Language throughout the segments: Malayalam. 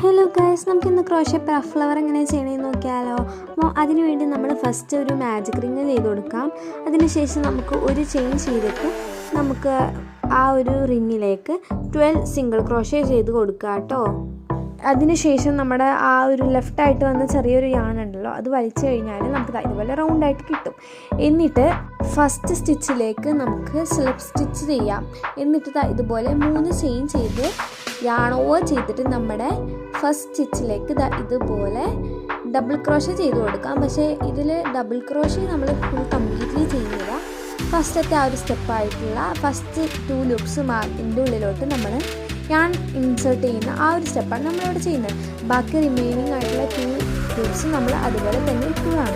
ഹലോ ഗൈസ്, നമുക്കിന്ന് ക്രോഷ്യ പഫ് ഫ്ലവർ എങ്ങനെ ചെയ്യണമെന്ന് നോക്കിയാലോ. അപ്പോൾ അതിനുവേണ്ടി നമ്മൾ ഫസ്റ്റ് ഒരു മാജിക് റിങ് ചെയ്ത് കൊടുക്കാം. അതിനുശേഷം നമുക്ക് ഒരു ചെയിൻ ചെയ്തിട്ട് നമുക്ക് ആ ഒരു റിങ്ങിലേക്ക് 12 സിംഗിൾ ക്രോഷ്യ ചെയ്ത് കൊടുക്കുക കേട്ടോ. അതിനുശേഷം നമ്മുടെ ആ ഒരു ലെഫ്റ്റായിട്ട് വന്ന ചെറിയൊരു യാണുണ്ടല്ലോ, അത് വലിച്ചു കഴിഞ്ഞാൽ നമുക്ക് ഇതുപോലെ റൗണ്ടായിട്ട് കിട്ടും. എന്നിട്ട് ഫസ്റ്റ് സ്റ്റിച്ചിലേക്ക് നമുക്ക് സ്ലിപ്പ് സ്റ്റിച്ച് ചെയ്യാം. എന്നിട്ട് ഇതുപോലെ 3 ചെയിൻ ചെയ്ത് യാൺ ഓവർ ചെയ്തിട്ട് നമ്മുടെ ഫസ്റ്റ് സ്റ്റിച്ചിലേക്ക് ഇതുപോലെ ഡബിൾ ക്രോഷ്യ ചെയ്ത് കൊടുക്കാം. പക്ഷേ ഇതിൽ ഡബിൾ ക്രോഷ്യ നമ്മൾ ഫുൾ കംപ്ലീറ്റ്ലി ചെയ്യുന്നില്ല. ഫസ്റ്റത്തെ ആ ഒരു സ്റ്റെപ്പായിട്ടുള്ള ഫസ്റ്റ് 2 ലൂപ്സ് ഇതിൻ്റെ ഉള്ളിലോട്ട് നമ്മൾ ഞാൻ ഇൻസേർട്ട് ചെയ്യുന്ന ആ ഒരു സ്റ്റെപ്പാണ് നമ്മളിവിടെ ചെയ്യുന്നത്. ബാക്കി റിമൈനിങ് ആയിട്ടുള്ള 2 ലൂപ്സ് നമ്മൾ അതുപോലെ തന്നെ ഇട്ടുകയാണ്.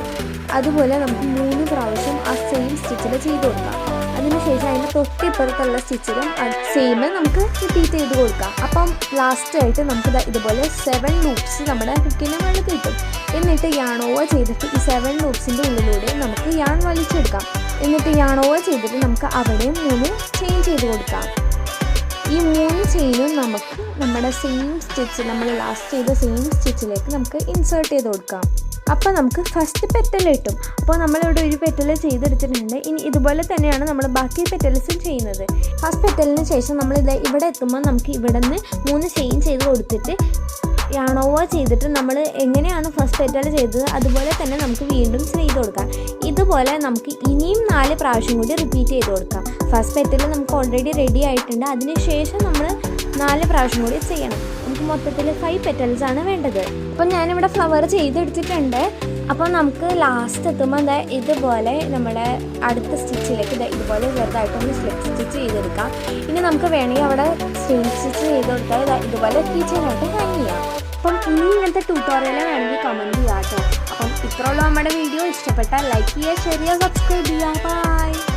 അതുപോലെ നമുക്ക് 3 പ്രാവശ്യം ആ സെയിം സ്റ്റിച്ചിൽ ചെയ്ത് കൊടുക്കാം. അതിനുശേഷം അതിൻ്റെ തൊട്ടിപ്പുറത്തുള്ള സ്റ്റിച്ചിലും സെയിം നമുക്ക് റിപ്പീറ്റ് ചെയ്ത് കൊടുക്കാം. അപ്പം ലാസ്റ്റായിട്ട് നമുക്ക് ഇതുപോലെ 7 ലൂപ്സ് നമ്മുടെ ഹുക്കിന് മുകളിൽ കിട്ടും. എന്നിട്ട് യാൺ ഓവർ ചെയ്തിട്ട് ഈ 7 ലൂപ്സിൻ്റെ ഉള്ളിലൂടെ നമുക്ക് യാൺ വലിച്ചെടുക്കാം. എന്നിട്ട് യാൺ ഓവർ ചെയ്തിട്ട് നമുക്ക് അവിടെയും 3 ചെയിൻ ചെയ്ത് കൊടുക്കാം. ഈ 3 ചെയിനും നമുക്ക് നമ്മുടെ സെയിം സ്റ്റിച്ച് നമ്മൾ ലാസ്റ്റ് ചെയ്ത സെയിം സ്റ്റിച്ചിലേക്ക് നമുക്ക് ഇൻസേർട്ട് ചെയ്ത് കൊടുക്കാം. അപ്പോൾ നമുക്ക് ഫസ്റ്റ് പെറ്റൽ കിട്ടും. അപ്പോൾ നമ്മളിവിടെ ഒരു പെറ്റൽ ചെയ്തെടുത്തിട്ടുണ്ട്. ഇനി ഇതുപോലെ തന്നെയാണ് നമ്മൾ ബാക്കി പെറ്റൽസും ചെയ്യുന്നത്. ഫസ്റ്റ് പെറ്റലിന് ശേഷം നമ്മൾ ഇവിടെ എത്തുമ്പോൾ നമുക്ക് ഇവിടെ നിന്ന് 3 ചെയിൻ ചെയ്ത് കൊടുത്തിട്ട് യാൺ ഓവർ ചെയ്തിട്ട് നമ്മൾ എങ്ങനെയാണ് ഫസ്റ്റ് പെറ്റൽ ചെയ്തത് അതുപോലെ തന്നെ നമുക്ക് വീണ്ടും ചെയ്ത് കൊടുക്കാം. ഇതുപോലെ നമുക്ക് ഇനിയും 4 പ്രാവശ്യം കൂടി റിപ്പീറ്റ് ചെയ്ത് കൊടുക്കാം. ഫസ്റ്റ് പെറ്റൽ നമുക്ക് ഓൾറെഡി റെഡി ആയിട്ടുണ്ട്. അതിനുശേഷം നമ്മൾ 4 പ്രാവശ്യം കൂടി ചെയ്യണം. നമുക്ക് മൊത്തത്തിൽ 5 പെറ്റൽസാണ് വേണ്ടത്. അപ്പം ഞാനിവിടെ ഫ്ലവർ ചെയ്തെടുത്തിട്ടുണ്ട്. അപ്പോൾ നമുക്ക് ലാസ്റ്റ് എത്തുമ്പോൾ ഇതുപോലെ നമ്മുടെ അടുത്ത സ്റ്റിച്ചിലേക്ക് ഇതുപോലെ ചെറുതായിട്ടൊന്ന് സ്ലിപ്പ് സ്റ്റിച്ച് ചെയ്തെടുക്കാം. ഇനി നമുക്ക് വേണമെങ്കിൽ അവിടെ സ്റ്റെയിൻ സ്റ്റിച്ച് ചെയ്ത് കൊടുത്താൽ ഇതുപോലെ കീച്ചനായിട്ട് ഹാങ് ചെയ്യാം. അപ്പം ഇനി ഇങ്ങനത്തെ ട്യൂട്ടോറിയൽ വേണമെങ്കിൽ കമൻറ്റ് ചെയ്യാം കേട്ടോ. അപ്പം ഇത്രയുള്ള നമ്മുടെ വീഡിയോ ഇഷ്ടപ്പെട്ടാൽ ലൈക്ക് ചെയ്യുക, ഷെയർ ചെയ്യുക, സബ്സ്ക്രൈബ് ചെയ്യുക. ബൈ.